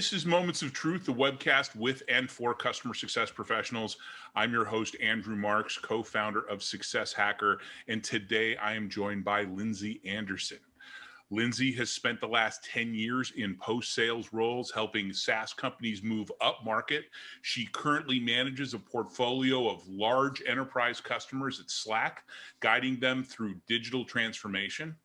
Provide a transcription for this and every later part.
This is Moments of Truth, the webcast with and for customer success professionals. I'm your host, Andrew Marks, co-founder of Success Hacker, and today I am joined by Lindsay Anderson. Lindsay has spent the last 10 years in post-sales roles, helping SaaS companies move up market. She currently manages a portfolio of large enterprise customers at Slack, guiding them through digital transformation.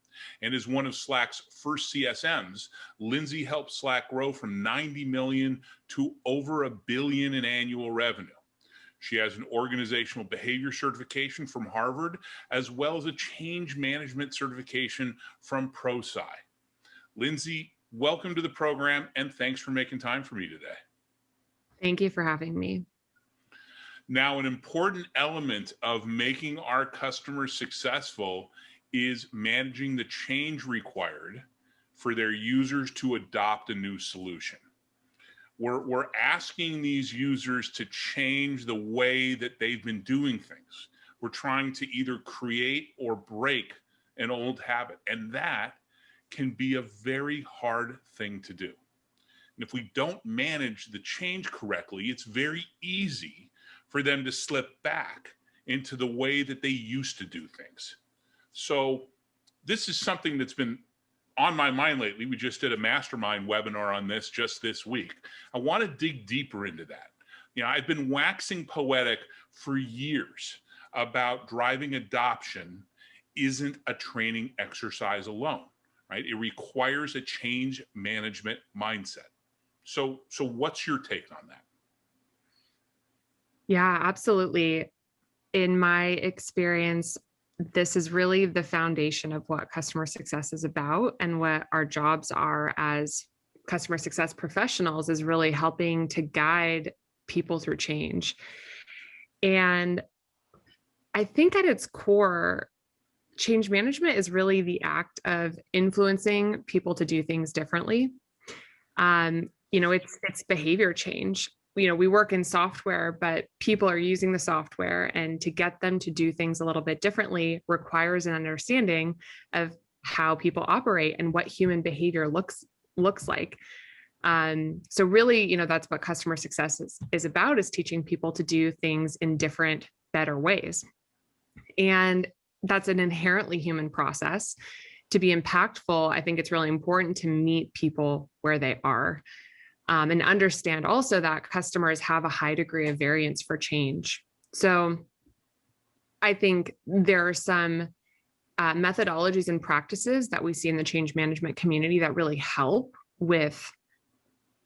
And as one of Slack's first CSMs, Lindsay helped Slack grow from 90 million to over $1 billion in annual revenue. She has an organizational behavior certification from Harvard, as well as a change management certification from ProSci. Lindsay, welcome to the program, and thanks for making time for me today. Thank you for having me. Now, an important element of making our customers successful is managing the change required for their users to adopt a new solution. We're asking these users to change the way that they've been doing things. We're trying to either create or break an old habit, and that can be a very hard thing to do. And if we don't manage the change correctly, it's very easy for them to slip back into the way that they used to do things. So this is something that's been on my mind lately. We just did a mastermind webinar on this just this week. I want to dig deeper into that. I've been waxing poetic for years about driving adoption isn't a training exercise alone, right? It requires a change management mindset. So what's your take on that? Yeah, absolutely. In my experience, this is really the foundation of what customer success is about, and what our jobs are as customer success professionals is really helping to guide people through change. And I think at its core, change management is really the act of influencing people to do things differently. It's behavior change. We work in software, but people are using the software, and to get them to do things a little bit differently requires an understanding of how people operate and what human behavior looks like. So really, that's what customer success is about, is teaching people to do things in different, better ways. And that's an inherently human process. To be impactful, I think it's really important to meet people where they are. And understand also that customers have a high degree of variance for change. So I think there are some methodologies and practices that we see in the change management community that really help with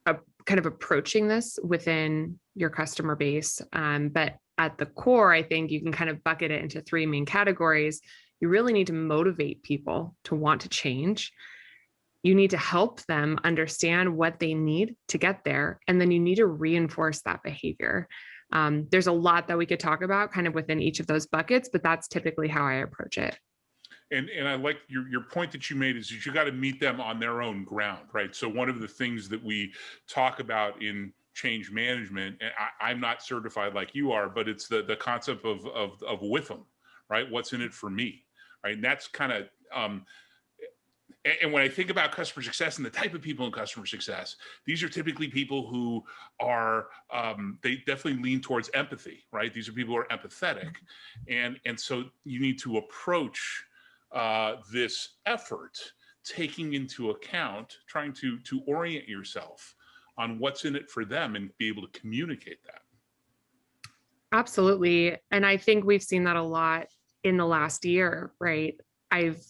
kind of approaching this within your customer base. But at the core, I think you can kind of bucket it into three main categories. You really need to motivate people to want to change. You need to help them understand what they need to get there. And then you need to reinforce that behavior. There's a lot that we could talk about kind of within each of those buckets, but that's typically how I approach it. And I like your point that you made is that you got to meet them on their own ground, right? So one of the things that we talk about in change management, and I'm not certified like you are, but it's the concept of WIFM, right? What's in it for me, right? And that's kind of, and when I think about customer success and the type of people in customer success, these are typically people who are, they definitely lean towards empathy, right? These are people who are empathetic. And so you need to approach this effort, taking into account, trying to orient yourself on what's in it for them and be able to communicate that. Absolutely. And I think we've seen that a lot in the last year, right? I've,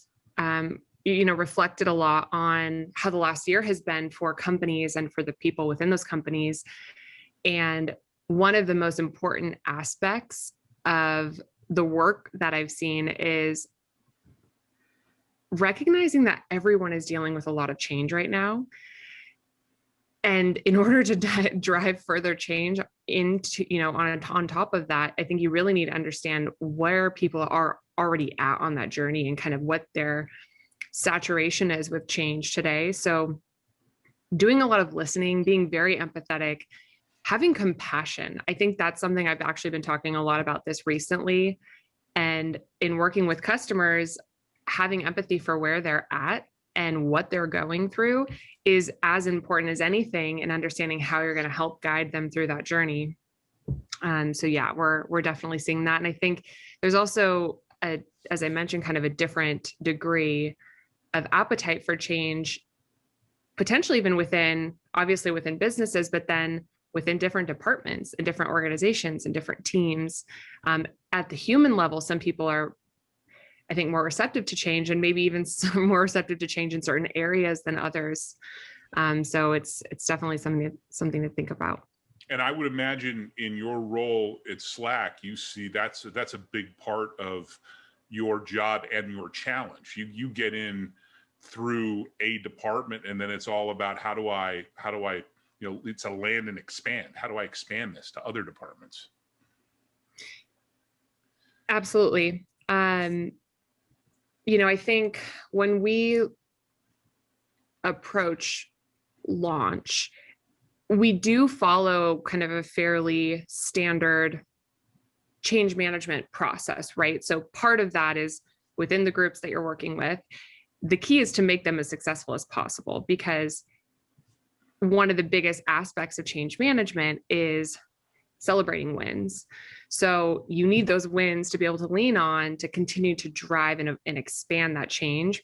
reflected a lot on how the last year has been for companies and for the people within those companies. And one of the most important aspects of the work that I've seen is recognizing that everyone is dealing with a lot of change right now. And in order to drive further change into, on top of that, I think you really need to understand where people are already at on that journey and kind of what their saturation is with change today. So doing a lot of listening, being very empathetic, having compassion. I think that's something I've actually been talking a lot about this recently. And in working with customers, having empathy for where they're at and what they're going through is as important as anything in understanding how you're going to help guide them through that journey. So yeah, we're definitely seeing that. And I think there's also as I mentioned, kind of a different degree of appetite for change, potentially even obviously within businesses, but then within different departments and different organizations and different teams. At the human level, some people are, I think, more receptive to change, and maybe even more receptive to change in certain areas than others. So it's definitely something to think about. And I would imagine in your role at Slack, you see that's a big part of your job and your challenge. You get in through a department, and then it's all about how do I it's a land and expand. How do I expand this to other departments? Absolutely. I think when we approach launch, we do follow kind of a fairly standard change management process, right? So part of that is within the groups that you're working with. The key is to make them as successful as possible, because one of the biggest aspects of change management is celebrating wins. So you need those wins to be able to lean on to continue to drive and expand that change.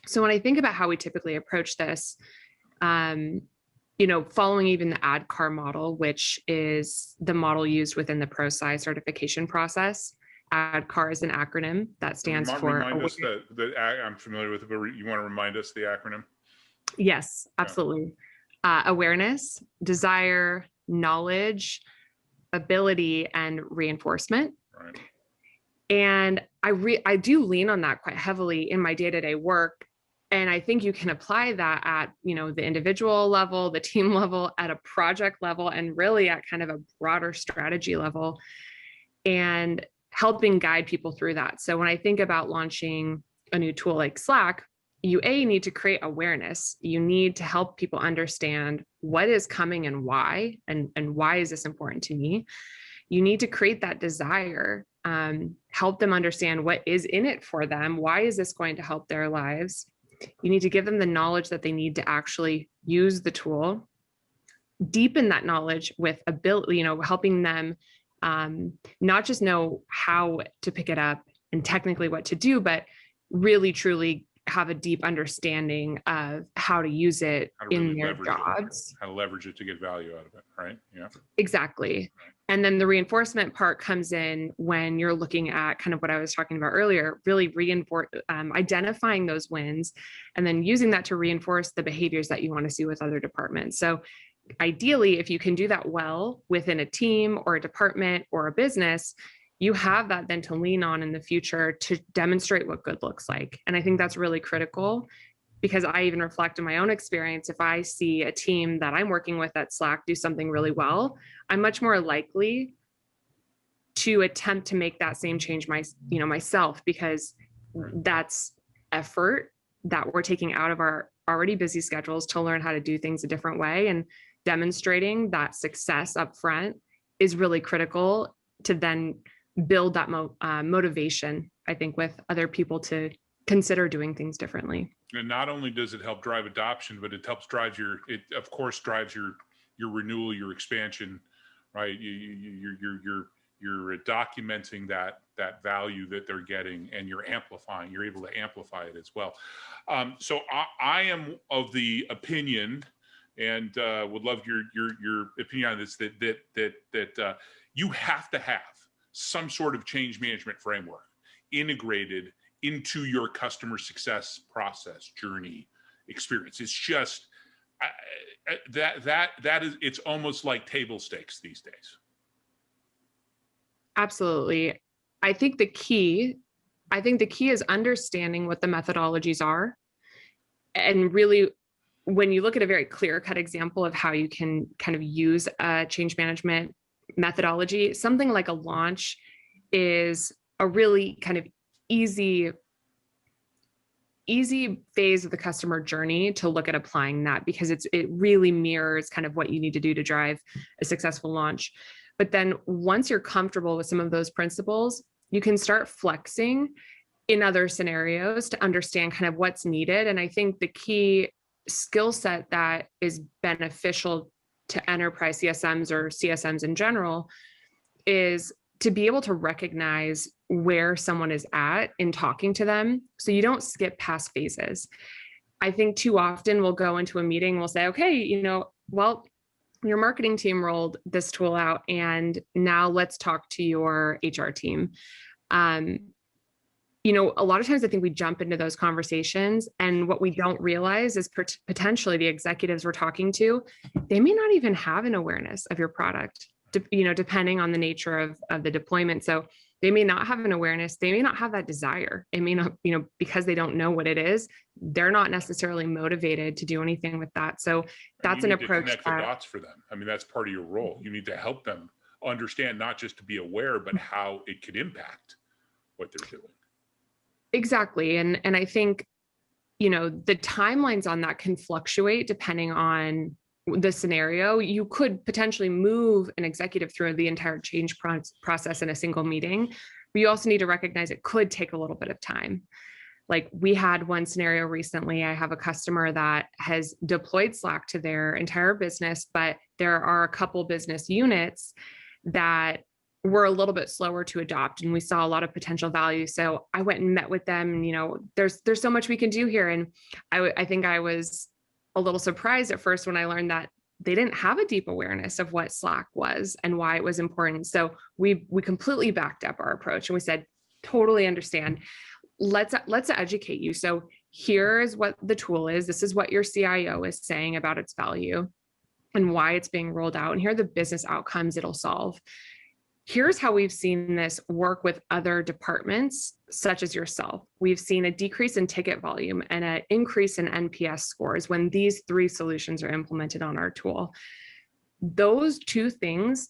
So when I think about how we typically approach this, following even the ADKAR model, which is the model used within the ProSci certification process. ADKAR is an acronym that stands for. Remind us I'm familiar with it, but you want to remind us the acronym? Yes, absolutely. Yeah. Awareness, desire, knowledge, ability, and reinforcement. Right. And I do lean on that quite heavily in my day-to-day work. And I think you can apply that at, the individual level, the team level, at a project level, and really at kind of a broader strategy level, and helping guide people through that. So when I think about launching a new tool like Slack, you need to create awareness. You need to help people understand what is coming and why, and why is this important to me. You need to create that desire, help them understand what is in it for them. Why is this going to help their lives? You need to give them the knowledge that they need to actually use the tool, deepen that knowledge with ability, helping them not just know how to pick it up and technically what to do, but really truly have a deep understanding of how to use it in their jobs. How to leverage it to get value out of it, right? Yeah. Exactly. Right. And then the reinforcement part comes in when you're looking at kind of what I was talking about earlier, really identifying those wins, and then using that to reinforce the behaviors that you want to see with other departments. So ideally, if you can do that well within a team or a department or a business, you have that then to lean on in the future to demonstrate what good looks like. And I think that's really critical, because I even reflect on my own experience. If I see a team that I'm working with at Slack do something really well, I'm much more likely to attempt to make that same change myself, because that's effort that we're taking out of our already busy schedules to learn how to do things a different way. And demonstrating that success up front is really critical to then build that motivation, I think, with other people to consider doing things differently. And not only does it help drive adoption, but it helps drive your renewal, your expansion, right? You're documenting that value that they're getting, and you're able to amplify it as well. So I am of the opinion, and would love your opinion on this, that you have to have some sort of change management framework integrated into your customer success process, journey, experience. It's just it's almost like table stakes these days. Absolutely. I think the key is understanding what the methodologies are. And really, when you look at a very clear-cut example of how you can kind of use a change management methodology, something like a launch is a really kind of easy phase of the customer journey to look at applying that, because it really mirrors kind of what you need to do to drive a successful launch. But then once you're comfortable with some of those principles, you can start flexing in other scenarios to understand kind of what's needed. And I think the key skill set that is beneficial to enterprise CSMs or CSMs in general is to be able to recognize where someone is at in talking to them, so you don't skip past phases. I think too often we'll go into a meeting, we'll say, okay, well, your marketing team rolled this tool out, and now let's talk to your HR team. A lot of times I think we jump into those conversations, and what we don't realize is potentially the executives we're talking to, they may not even have an awareness of your product, depending on the nature of the deployment. So they may not have an awareness. They may not have that desire. It may not, because they don't know what it is, they're not necessarily motivated to do anything with that. So that's an approach. To connect the dots for them. I mean, that's part of your role. You need to help them understand, not just to be aware, but how it could impact what they're doing. Exactly. And I think, the timelines on that can fluctuate depending on the scenario. You could potentially move an executive through the entire change process in a single meeting, but you also need to recognize it could take a little bit of time. Like, we had one scenario recently. I have a customer that has deployed Slack to their entire business, but there are a couple business units that were a little bit slower to adopt, and we saw a lot of potential value. So I went and met with them, and there's so much we can do here. And I think I was a little surprised at first when I learned that they didn't have a deep awareness of what Slack was and why it was important. So we completely backed up our approach, and we said, totally understand. Let's educate you. So here's what the tool is. This is what your CIO is saying about its value and why it's being rolled out. And here are the business outcomes it'll solve. Here's how we've seen this work with other departments, such as yourself. We've seen a decrease in ticket volume and an increase in NPS scores when these 3 solutions are implemented on our tool. Those 2 things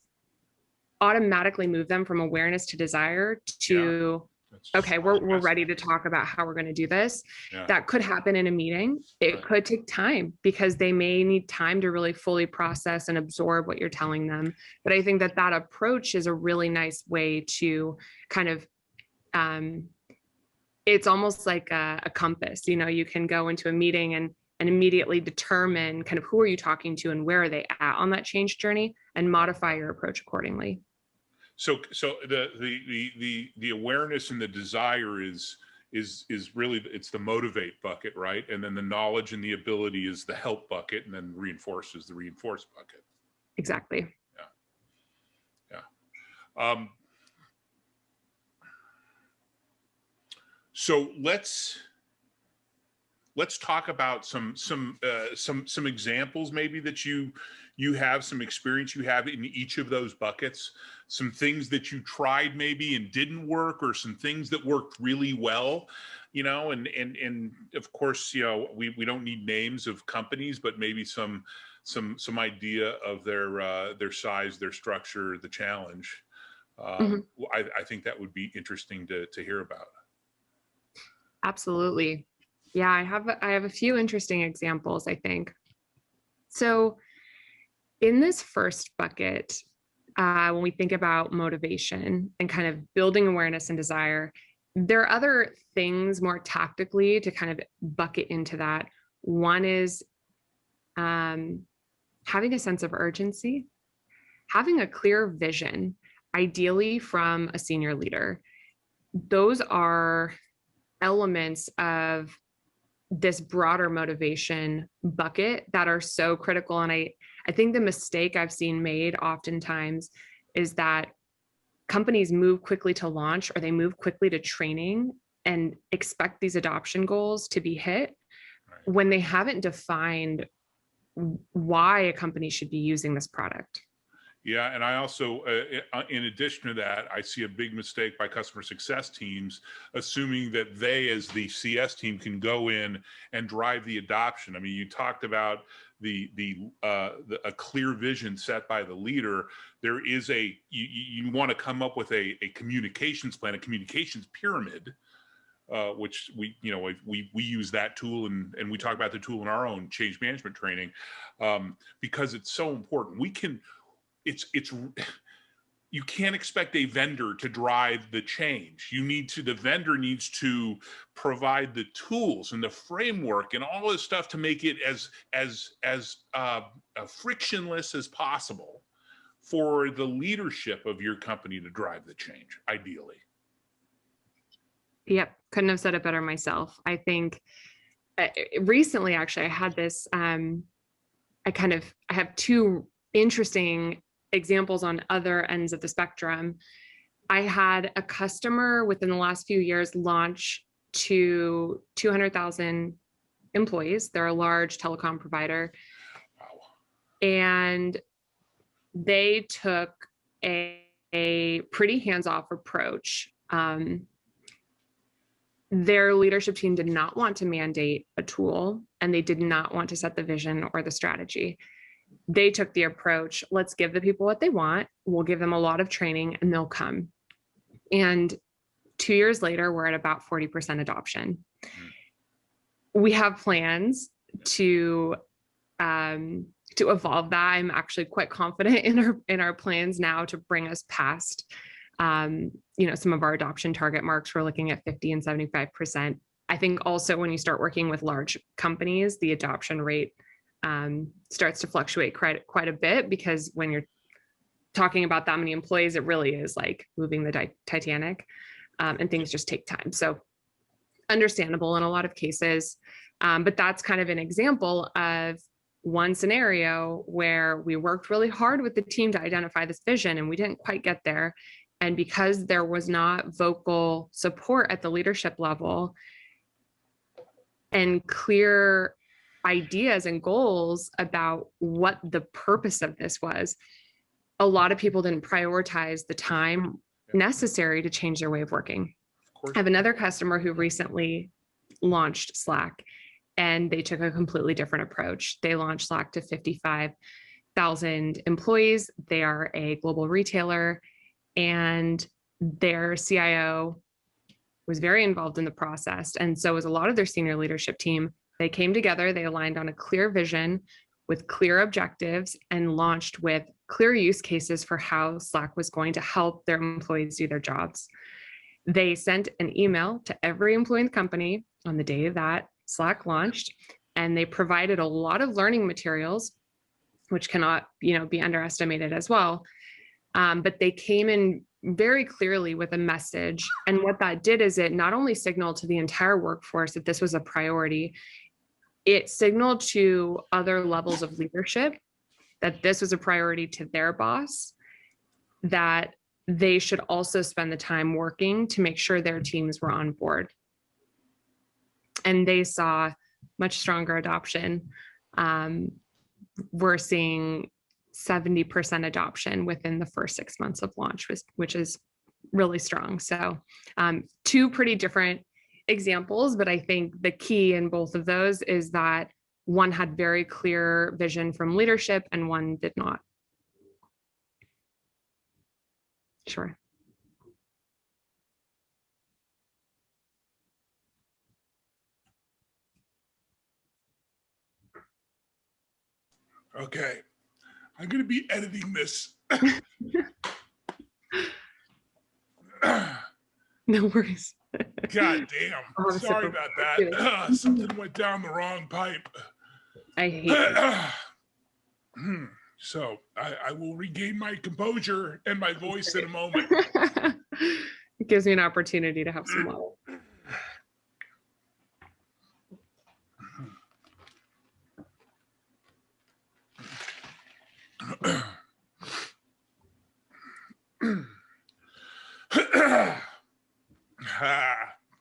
automatically move them from awareness to desire to, okay, we're ready to talk about how we're going to do this. Yeah. That could happen in a meeting. It could take time because they may need time to really fully process and absorb what you're telling them. But I think that approach is a really nice way to kind of, it's almost like a compass. You can go into a meeting and immediately determine kind of who are you talking to and where are they at on that change journey, and modify your approach accordingly. So the awareness and the desire is really, it's the motivate bucket, right? And then the knowledge and the ability is the help bucket, and then reinforce is the reinforce bucket. Exactly. Yeah. So let's talk about some examples maybe that you have, some experience you have in each of those buckets, some things that you tried maybe and didn't work, or some things that worked really well, and of course, we don't need names of companies, but maybe some idea of their size, their structure, the challenge. I think that would be interesting to hear about. Absolutely. Yeah, I have a few interesting examples, I think. So in this first bucket, when we think about motivation and kind of building awareness and desire, there are other things more tactically to kind of bucket into that. One is having a sense of urgency, having a clear vision, ideally from a senior leader. Those are elements of this broader motivation bucket that are so critical. And I think the mistake I've seen made oftentimes is that companies move quickly to launch, or they move quickly to training and expect these adoption goals to be hit when they haven't defined why a company should be using this product. Yeah, and I also, in addition to that, I see a big mistake by customer success teams, assuming that they, as the CS team, can go in and drive the adoption. I mean, you talked about a clear vision set by the leader. There is you want to come up with a communications plan, a communications pyramid, which we use that tool, and we talk about the tool in our own change management training, because it's so important. you can't expect a vendor to drive the change. The vendor needs to provide the tools and the framework and all this stuff to make it as frictionless as possible for the leadership of your company to drive the change, ideally. Yep, couldn't have said it better myself. I think recently, actually, I had this, I have two interesting examples on other ends of the spectrum. I had a customer within the last few years launch to 200,000 employees. They're a large telecom provider. Wow. And they took a pretty hands-off approach. Their leadership team did not want to mandate a tool, and they did not want to set the vision or the strategy. They took the approach, let's give the people what they want. We'll give them a lot of training and they'll come. And 2 years later, we're at about 40% adoption. We have plans to evolve that. I'm actually quite confident in our plans now to bring us past some of our adoption target marks. We're looking at 50 and 75%. I think also when you start working with large companies, the adoption rate starts to fluctuate quite a bit, because when you're talking about that many employees, it really is like moving the Titanic, and things just take time. So understandable in a lot of cases. But that's kind of an example of one scenario where we worked really hard with the team to identify this vision and we didn't quite get there. And because there was not vocal support at the leadership level and clear ideas and goals about what the purpose of this was, a lot of people didn't prioritize the time necessary to change their way of working. I have another customer who recently launched Slack, and they took a completely different approach. They launched Slack to 55,000 employees. They are a global retailer, and their CIO was very involved in the process. And so was a lot of their senior leadership team. They came together, they aligned on a clear vision with clear objectives, and launched with clear use cases for how Slack was going to help their employees do their jobs. They sent an email to every employee in the company on the day that Slack launched, and they provided a lot of learning materials, which cannot, be underestimated as well. But they came in very clearly with a message. And what that did is it not only signaled to the entire workforce that this was a priority, it signaled to other levels of leadership that this was a priority to their boss, that they should also spend the time working to make sure their teams were on board. And they saw much stronger adoption. We're seeing 70% adoption within the first 6 months of launch, which is really strong. So two pretty different examples, but I think the key in both of those is that one had very clear vision from leadership and one did not. Sure. Okay. I'm going to be editing this. No worries. God damn. Sorry about that. Something went down the wrong pipe. I hate it. So I will regain my composure and my voice in a moment. It gives me an opportunity to have some water.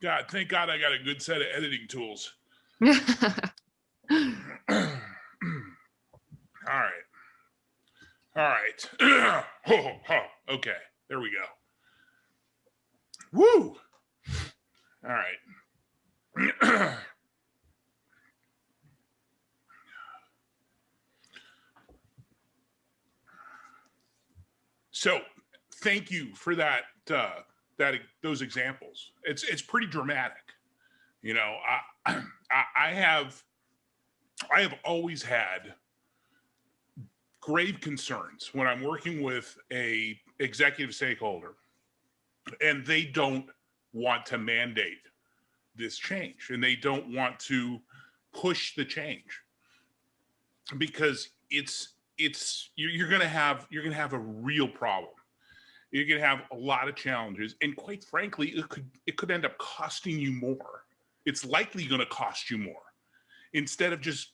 God, thank God I got a good set of editing tools. All right. Okay, there we go. Woo! All right. So thank you for those examples. It's pretty dramatic. I have always had grave concerns when I'm working with a executive stakeholder, and they don't want to mandate this change, and they don't want to push the change, because you're going to have a real problem. You're going to have a lot of challenges, and quite frankly, it could end up costing you more. It's likely going to cost you more, instead of just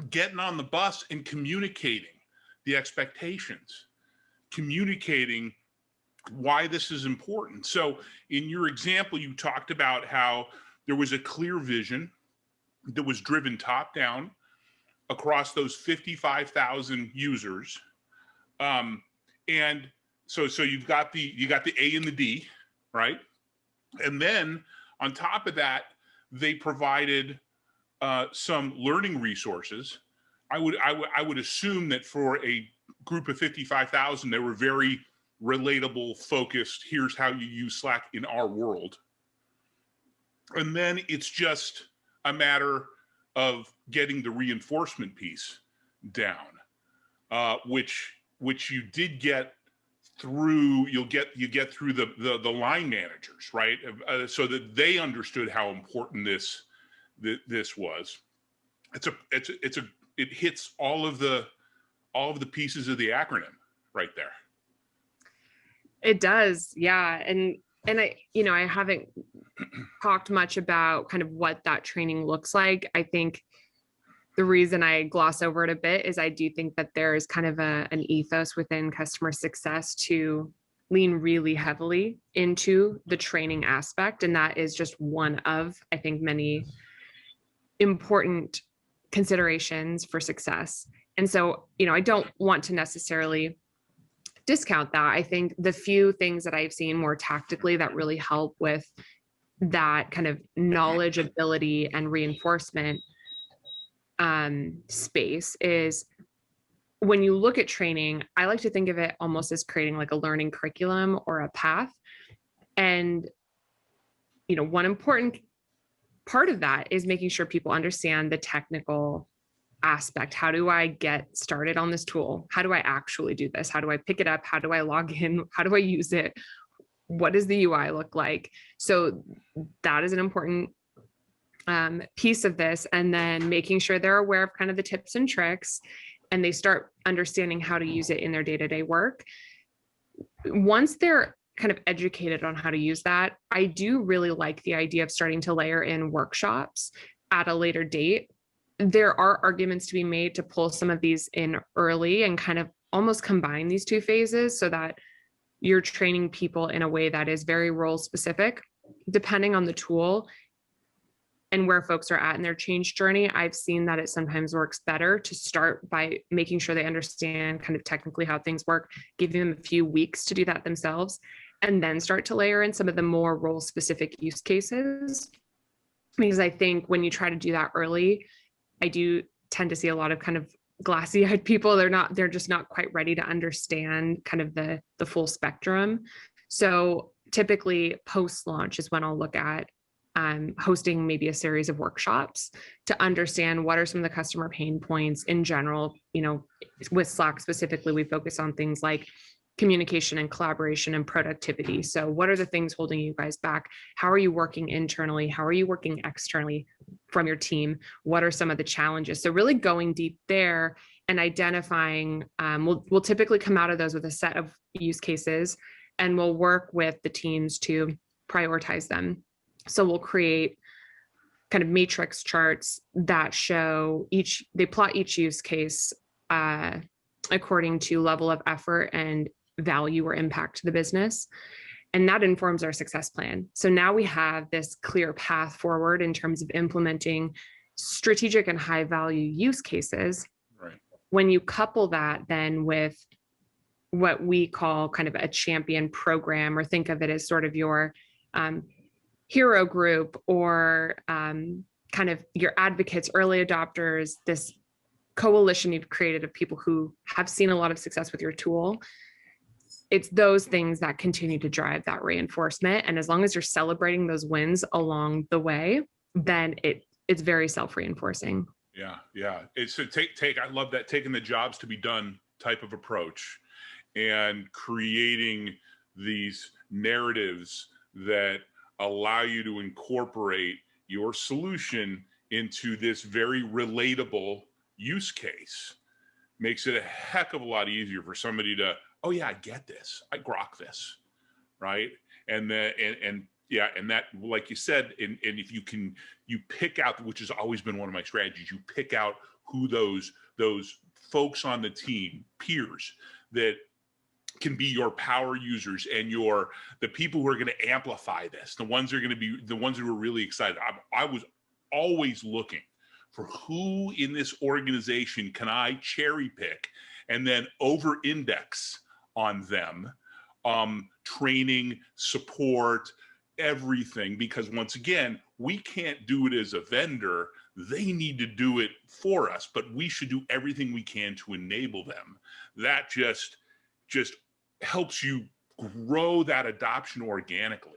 getting on the bus and communicating the expectations, communicating why this is important. So in your example, you talked about how there was a clear vision that was driven top down across those 55,000 users. And so you got the A and the D, right? And then on top of that, they provided some learning resources. I would assume that for a group of 55,000, they were very relatable, focused. Here's how you use Slack in our world. And then it's just a matter of getting the reinforcement piece down, which you did get through. You get through the line managers, right? So that they understood how important this was. It hits all of the pieces of the acronym right there. It does, yeah. And I haven't talked much about kind of what that training looks like. I think the reason I gloss over it a bit is I do think that there's kind of an ethos within customer success to lean really heavily into the training aspect. And that is just one of, I think, many important considerations for success. And so, I don't want to necessarily discount that. I think the few things that I've seen more tactically that really help with that kind of knowledge, ability, and reinforcement space is when you look at training, I like to think of it almost as creating like a learning curriculum or a path. And, one important part of that is making sure people understand the technical aspect. How do I get started on this tool? How do I actually do this? How do I pick it up? How do I log in? How do I use it? What does the UI look like? So that is an important piece of this. And then making sure they're aware of kind of the tips and tricks, and they start understanding how to use it in their day-to-day work. Once they're kind of educated on how to use that, I do really like the idea of starting to layer in workshops at a later date. There are arguments to be made to pull some of these in early and kind of almost combine these two phases so that you're training people in a way that is very role specific, depending on the tool and where folks are at in their change journey. I've seen that it sometimes works better to start by making sure they understand kind of technically how things work, giving them a few weeks to do that themselves, and then start to layer in some of the more role specific use cases. Because I think when you try to do that early, I do tend to see a lot of kind of glassy-eyed people. They're just not quite ready to understand kind of the full spectrum. So typically post-launch is when I'll look at hosting maybe a series of workshops to understand what are some of the customer pain points in general. With Slack specifically, we focus on things like communication and collaboration and productivity. So what are the things holding you guys back? How are you working internally? How are you working externally from your team? What are some of the challenges? So really going deep there and identifying, we'll typically come out of those with a set of use cases, and we'll work with the teams to prioritize them. So we'll create kind of matrix charts that show they plot each use case according to level of effort and value or impact to the business. And that informs our success plan. So now we have this clear path forward in terms of implementing strategic and high value use cases. Right. When you couple that then with what we call kind of a champion program, or think of it as sort of your hero group, or kind of your advocates, early adopters, this coalition you've created of people who have seen a lot of success with your tool. It's those things that continue to drive that reinforcement. And as long as you're celebrating those wins along the way, then it's very self-reinforcing. Yeah. It's I love that taking the jobs to be done type of approach. and creating these narratives that allow you to incorporate your solution into this very relatable use case makes it a heck of a lot easier for somebody to, oh yeah, I get this, I grok this, right? And yeah, and that, like you said, and if you pick out, which has always been one of my strategies, you pick out who those folks on the team, peers, that can be your power users and the people who are going to amplify this, the ones that are going to be the ones who are really excited. I was always looking for who in this organization can I cherry pick and then over index on them, training, support, everything, because once again, we can't do it as a vendor. They need to do it for us, but we should do everything we can to enable them. That just helps you grow that adoption organically.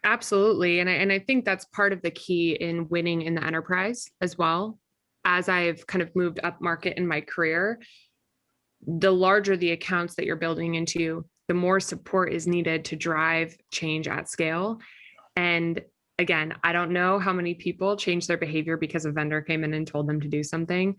Absolutely. And I think that's part of the key in winning in the enterprise as well. As I've kind of moved up market in my career, the larger the accounts that you're building into, the more support is needed to drive change at scale. And again, I don't know how many people change their behavior because a vendor came in and told them to do something.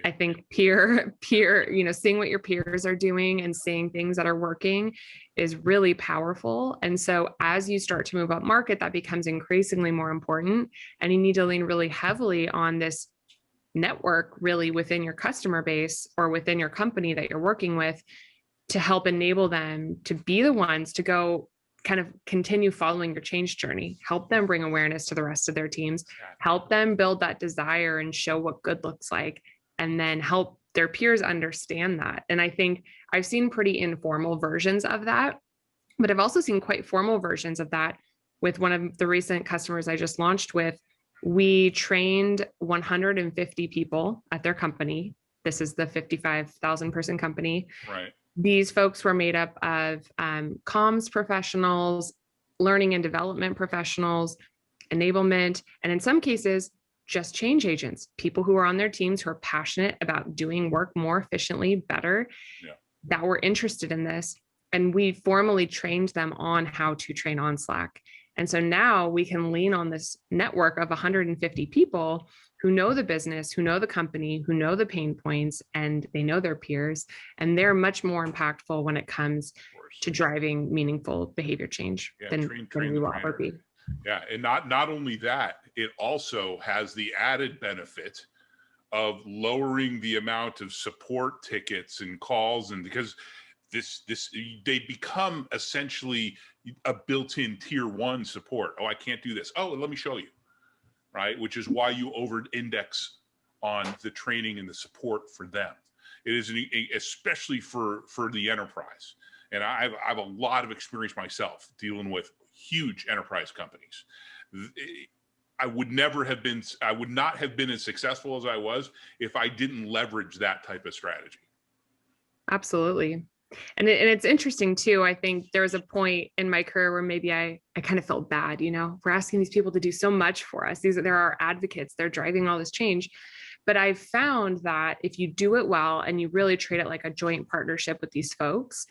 I think peer, seeing what your peers are doing and seeing things that are working is really powerful. And so as you start to move up market, that becomes increasingly more important. And you need to lean really heavily on this network really within your customer base or within your company that you're working with to help enable them to be the ones to go kind of continue following your change journey, help them bring awareness to the rest of their teams, help them build that desire and show what good looks like, and then help their peers understand that. And I think I've seen pretty informal versions of that, but I've also seen quite formal versions of that with one of the recent customers I just launched with. We trained 150 people at their company. This is the 55,000 person company. Right. These folks were made up of comms professionals, learning and development professionals, enablement, and in some cases, just change agents, people who are on their teams who are passionate about doing work more efficiently, better, that were interested in this. And we formally trained them on how to train on Slack. And so now we can lean on this network of 150 people who know the business, who know the company, who know the pain points, and they know their peers. And they're much more impactful when it comes to driving meaningful behavior change than we will ever be. Yeah, and not only that, it also has the added benefit of lowering the amount of support tickets and calls, and because they become essentially a built-in tier 1 support. Oh, I can't do this. Oh, let me show you, right? Which is why you over-index on the training and the support for them. It is especially for the enterprise, and I have a lot of experience myself dealing with huge enterprise companies. I would not have been as successful as I was if I didn't leverage that type of strategy. Absolutely. And it's interesting too. I think there was a point in my career where maybe I kind of felt bad, we're asking these people to do so much for us. They're our advocates. They're driving all this change. But I've found that if you do it well and you really treat it like a joint partnership with these folks,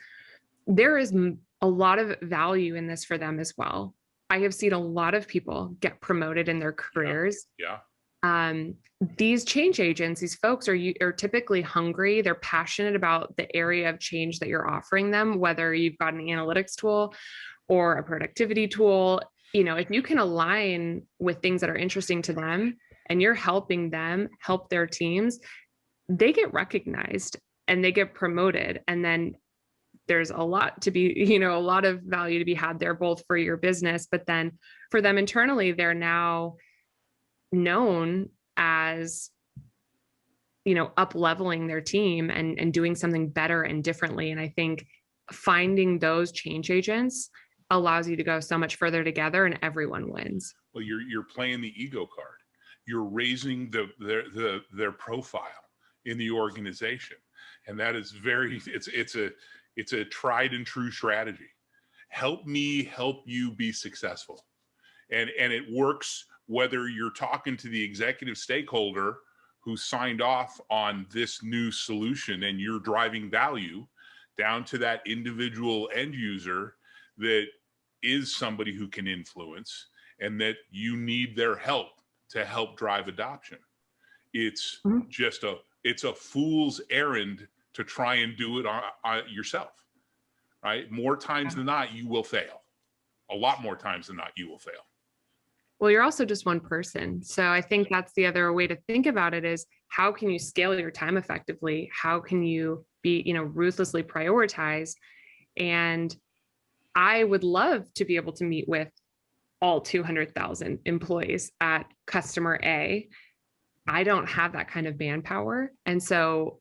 there is a lot of value in this for them as well. I have seen a lot of people get promoted in their careers. These change agents, these folks are typically hungry. They're passionate about the area of change that you're offering them, whether you've got an analytics tool or a productivity tool. If you can align with things that are interesting to them and you're helping them help their teams, they get recognized and they get promoted. And then there's a lot to be, a lot of value to be had there, both for your business, but then for them internally, they're now known as, up leveling their team and doing something better and differently. And I think finding those change agents allows you to go so much further together and everyone wins. Well, you're playing the ego card. You're raising their profile in the organization. And that is it's a tried and true strategy. Help me help you be successful. And it works whether you're talking to the executive stakeholder who signed off on this new solution, and you're driving value down to that individual end user that is somebody who can influence, and that you need their help to help drive adoption. It's just it's a fool's errand to try and do it yourself, right? More times than not, you will fail. A lot more times than not, you will fail. Well, you're also just one person. So I think that's the other way to think about it is how can you scale your time effectively? How can you be, ruthlessly prioritize? And I would love to be able to meet with all 200,000 employees at customer A. I don't have that kind of manpower. And so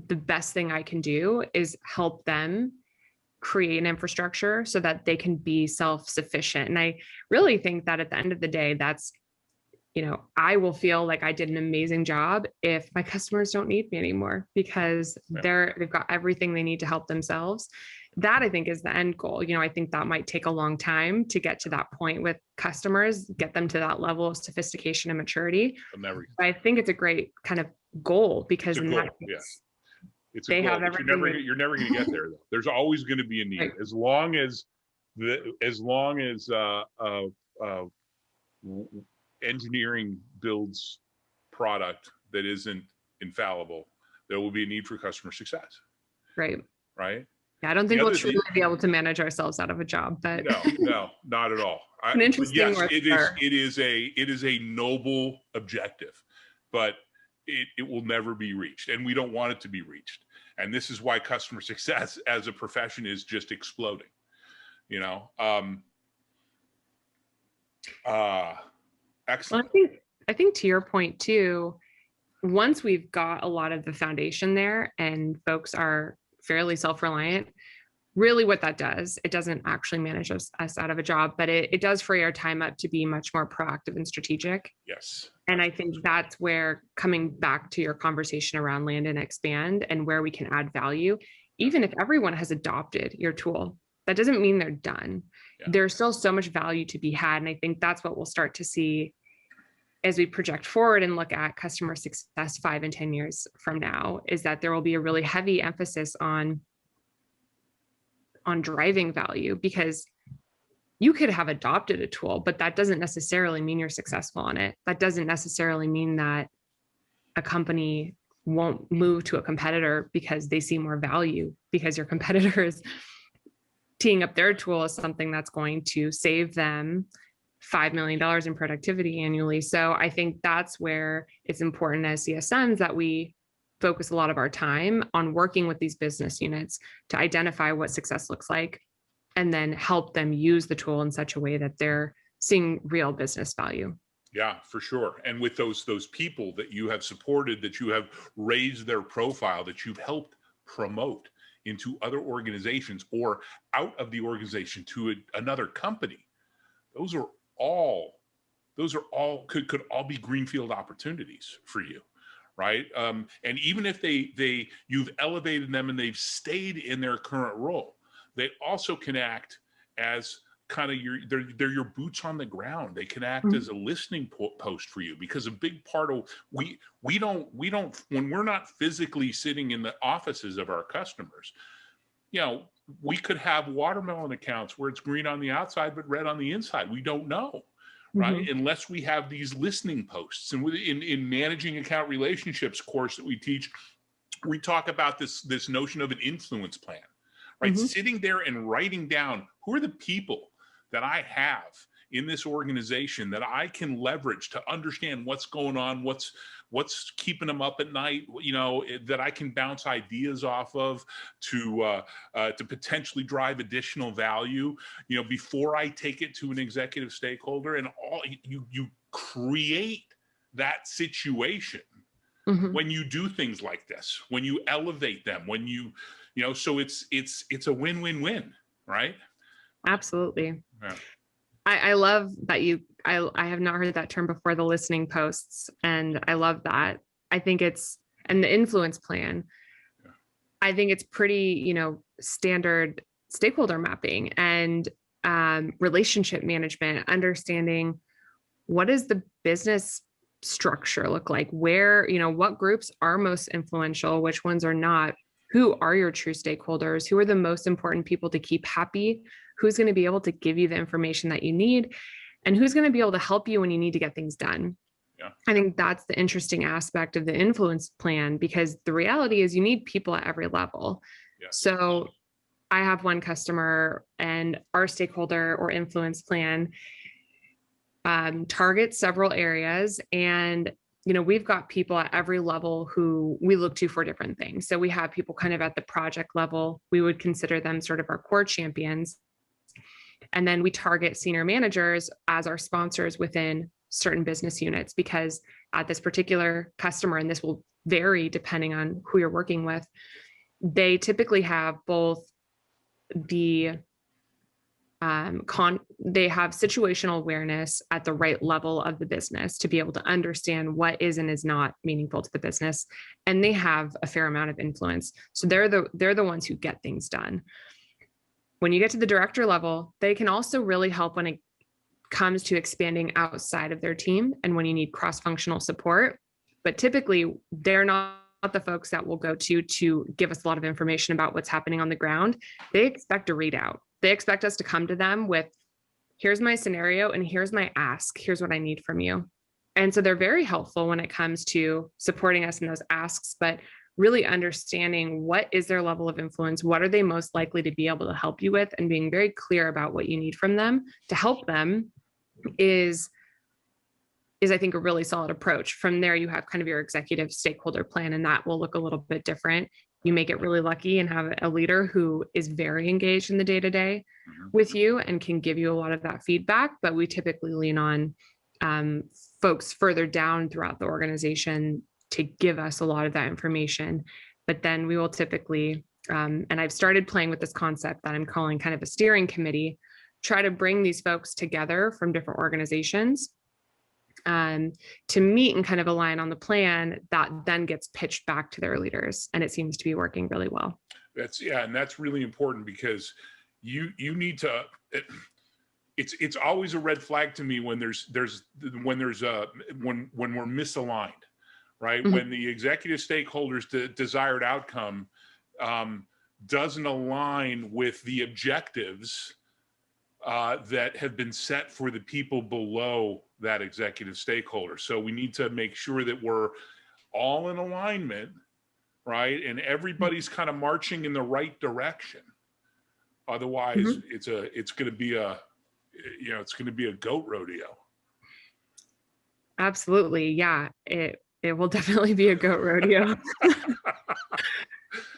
the best thing I can do is help them create an infrastructure so that they can be self-sufficient. And I really think that at the end of the day, that's, I will feel like I did an amazing job if my customers don't need me anymore, because they've got everything they need to help themselves. That I think is the end goal. I think that might take a long time to get to that point with customers, get them to that level of sophistication and maturity. But I think it's a great kind of goal, because in that case, it's a goal, but you're never going to get there though. There's always going to be a need. Right. As long as engineering builds product that isn't infallible, there will be a need for customer success. Right. Right. Yeah, I don't think we'll truly be able to manage ourselves out of a job, but no, not at all. An interesting. Yes, it is a noble objective, but it will never be reached, and we don't want it to be reached. And this is why customer success as a profession is just exploding. Excellent. Well, I think to your point too, once we've got a lot of the foundation there and folks are fairly self-reliant, really what that does, it doesn't actually manage us out of a job, but it does free our time up to be much more proactive and strategic. Yes. And I think that's where, coming back to your conversation around land and expand and where we can add value, even if everyone has adopted your tool, that doesn't mean they're done. Yeah. There's still so much value to be had. And I think that's what we'll start to see as we project forward and look at customer success 5 and 10 years from now, is that there will be a really heavy emphasis on driving value, because you could have adopted a tool, but that doesn't necessarily mean you're successful on it. That doesn't necessarily mean that a company won't move to a competitor because they see more value, because your competitor is teeing up their tool as something that's going to save them $5 million in productivity annually. So I think that's where it's important as CSMs that we focus a lot of our time on working with these business units to identify what success looks like, and then help them use the tool in such a way that they're seeing real business value. Yeah, for sure. And with those people that you have supported, that you have raised their profile, that you've helped promote into other organizations or out of the organization to another company, those are all could all be greenfield opportunities for you, right? And even if you've elevated them and they've stayed in their current role, they also can act as kind of they're your boots on the ground. They can act as a listening post for you, because a big part of we don't when we're not physically sitting in the offices of our customers, we could have watermelon accounts where it's green on the outside but red on the inside. We don't know, right? Unless we have these listening posts. And in managing account relationships course that we teach, we talk about this notion of an influence plan, right? Sitting there and writing down, who are the people that I have in this organization that I can leverage to understand what's going on, what's keeping them up at night, that I can bounce ideas off of to potentially drive additional value, before I take it to an executive stakeholder. And all you create that situation when you do things like this, when you elevate them, when so it's a win-win, right? Absolutely. Yeah. I love that I have not heard that term before, the listening posts. And I love that. I think and the influence plan, I think it's pretty, standard stakeholder mapping and relationship management, understanding what is the business structure look like? Where, what groups are most influential, which ones are not? Who are your true stakeholders? Who are the most important people to keep happy? Who's going to be able to give you the information that you need? And who's going to be able to help you when you need to get things done? Yeah. I think that's the interesting aspect of the influence plan, because the reality is you need people at every level. Yes. So I have one customer, and our stakeholder or influence plan targets several areas. And we've got people at every level who we look to for different things. So we have people kind of at the project level. We would consider them sort of our core champions. And then we target senior managers as our sponsors within certain business units, because at this particular customer, and this will vary depending on who you're working with, they typically have both the they have situational awareness at the right level of the business to be able to understand what is and is not meaningful to the business, and they have a fair amount of influence. So they're the ones who get things done. When you get to the director level, they can also really help when it comes to expanding outside of their team and when you need cross-functional support. But typically, they're not the folks that will go to give us a lot of information about what's happening on the ground. They expect a readout. They expect us to come to them with, here's my scenario and here's my ask. Here's what I need from you. And so they're very helpful when it comes to supporting us in those asks, but really understanding what is their level of influence, what are they most likely to be able to help you with, and being very clear about what you need from them to help them is I think a really solid approach. From there, you have kind of your executive stakeholder plan, and that will look a little bit different. You may get really lucky and have a leader who is very engaged in the day-to-day with you and can give you a lot of that feedback, but we typically lean on folks further down throughout the organization to give us a lot of that information. But then we will typically, and I've started playing with this concept that I'm calling kind of a steering committee, try to bring these folks together from different organizations to meet and kind of align on the plan that then gets pitched back to their leaders. And it seems to be working really well. And that's really important, because you need to, it's always a red flag to me when when we're misaligned, right? Mm-hmm. When the executive stakeholders' desired outcome doesn't align with the objectives that have been set for the people below that executive stakeholder. So we need to make sure that we're all in alignment, right? And everybody's kind of marching in the right direction. Otherwise, mm-hmm. it's going to be a goat rodeo. Absolutely. Yeah. It will definitely be a goat rodeo.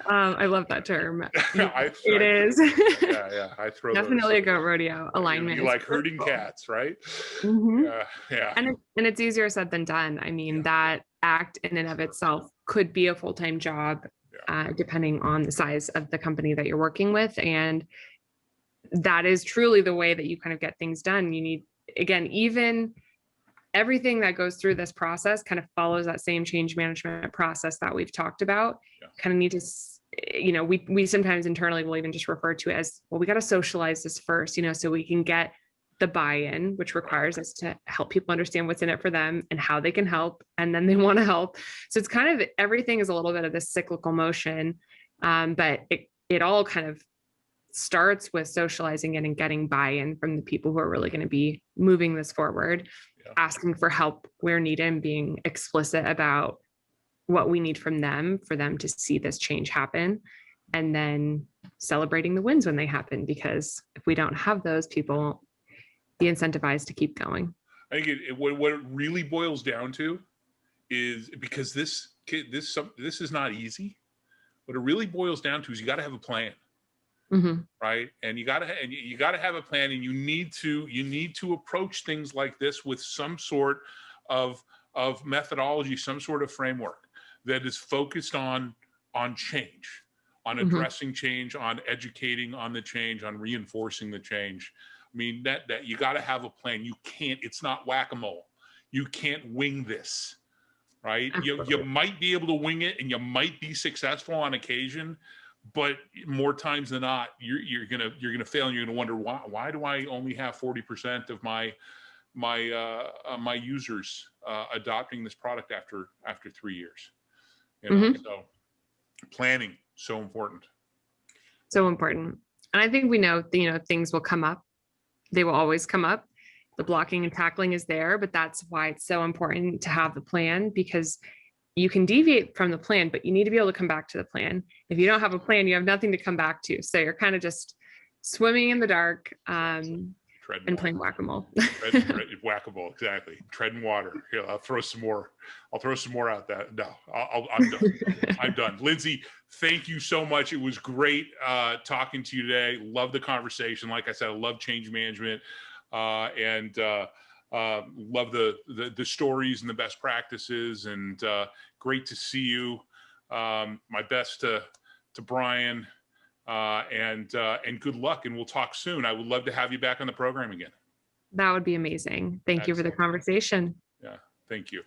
I love that term. It is. Yeah. I throw definitely a goat rodeo alignment. You like herding cats, right? Mm-hmm. Yeah. And it's easier said than done. I mean, that act in and of itself could be a full-time job, depending on the size of the company that you're working with. And that is truly the way that you kind of get things done. You need, again, even everything that goes through this process kind of follows that same change management process that we've talked about. Kind of need to, we sometimes internally will even just refer to it as, well, we got to socialize this first, so we can get the buy-in, which requires us to help people understand what's in it for them and how they can help. And then they want to help. So it's kind of, everything is a little bit of this cyclical motion. But it all kind of starts with socializing it and getting buy-in from the people who are really going to be moving this forward, asking for help where needed, and being explicit about what we need from them for them to see this change happen, and then celebrating the wins when they happen, because if we don't have those, people won't be incentivized to keep going. I think what it really boils down to is, because this is not easy, what it really boils down to is you got to have a plan. Mm-hmm. Right. And you got to have a plan, and you need to approach things like this with some sort of methodology, some sort of framework that is focused on change, on addressing mm-hmm. change, on educating on the change, on reinforcing the change. I mean, that you got to have a plan. You can't, it's not whack-a-mole. You can't wing this, right? You might be able to wing it, and you might be successful on occasion, but more times than not, you're gonna fail, and you're gonna wonder, why do I only have 40% of my my users adopting this product after 3 years. So planning, so important. So important. And I think we know, things will come up. They will always come up. The blocking and tackling is there, but that's why it's so important to have the plan, because you can deviate from the plan, but you need to be able to come back to the plan. If you don't have a plan, you have nothing to come back to. So you're kind of just swimming in the dark and playing whack-a-mole. Whack-a-mole, exactly. Treading water. Here, I'll throw some more out there. No, I'm done. I'm done. Lindsay, thank you so much. It was great talking to you today. Love the conversation. Like I said, I love change management and love the stories and the best practices, and great to see you. My best to Brian, and good luck, and we'll talk soon. I would love to have you back on the program again. That would be amazing. Thank you for the conversation. Yeah, thank you.